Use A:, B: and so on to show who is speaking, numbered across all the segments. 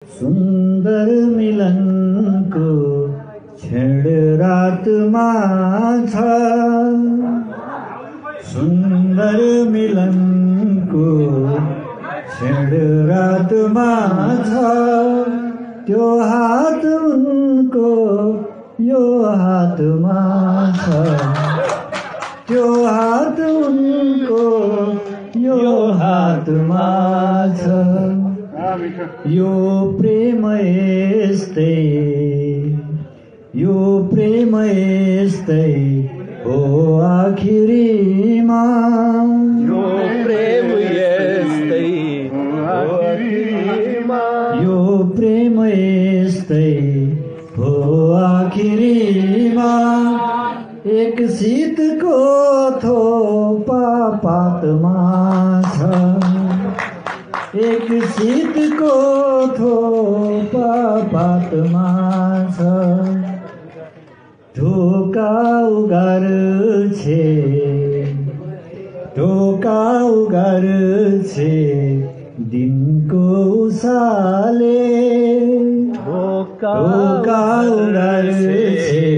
A: सुन्दर मिलनको क्षण रातमा छ। सुन्दर मिलनको क्षण रातमा छ। त्यो हात उनको यो हातमा छ। त्यो हात उनको यो हातमा छ। यो प्रेम यस्तै, यो प्रेम यस्तै हो आखिरीमा।
B: यो प्रेम यस्तै हो आखिरीमा।
A: यो प्रेम यस्तै हो आखिरीमा। एक शीतको थोपा पातमा छ। एक शीतको थोपा पातमा छ। ढोका उगार छे, ढोका उगार छे दिनको उसाले।
B: ढोका
A: उगार छे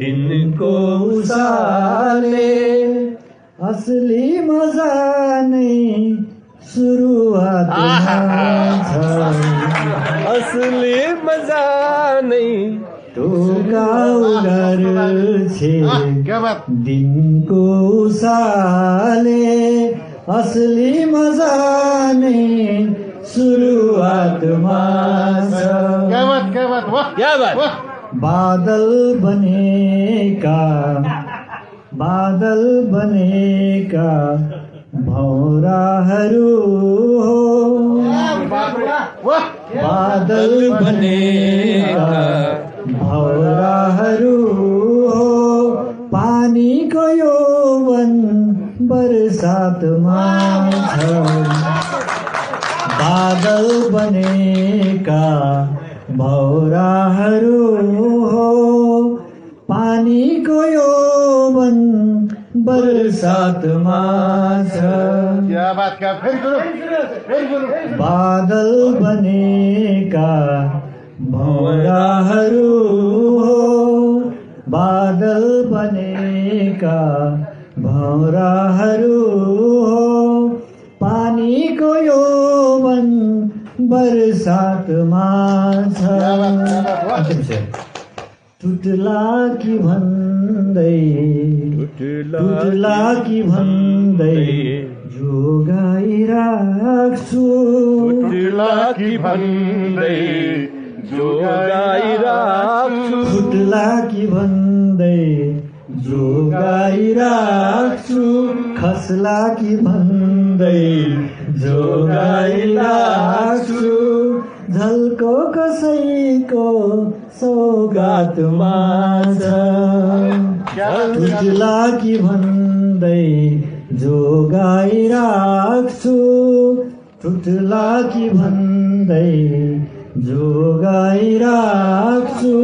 A: दिनको उसाले। असली मजा नै सुरुवातमा छ।
B: असली मजा नै
A: ढोका उगार छे दिनको उसाले। असली मजा नै सुरुवातमा छ।
B: क्या बात।
A: बादल बनेका, बादल बनेका भौराहरू हो। बादल बनेका भौराहरू हो। पानीको यौवन बरसातमा छ। बादल बनेका भौराहरू हो। पानीको यौवन बरसातमा छ।
C: क्या बात क्या फिर
A: बादल बनेका भौराहरू हो। बादल बनेका भौराहरू हो। पानीको यौवन बरसातमा छ। टुटला कि भन्दै, टुटला कि भन्दै जोगाइराख्छु।
C: टुटला कि भन्दै जोगाइराख्छु।
A: टुटला कि भन्दै जोगाइराख्छु। खस्ला कि भन्दै जोगाइराख्छु। झल्को कसैको सौगातमा छ। टुटला कि भन्दै जोगाइराख्छु। टुटला कि भन्दै जोगाइराख्छु।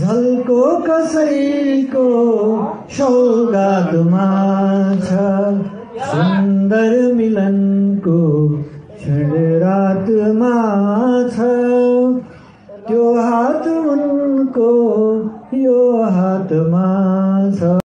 A: झल्को कसैको सौगातमा छ। सुन्दर मिलनको क्षण रातमा छ। त्यो हात उनको यो हातमा छ।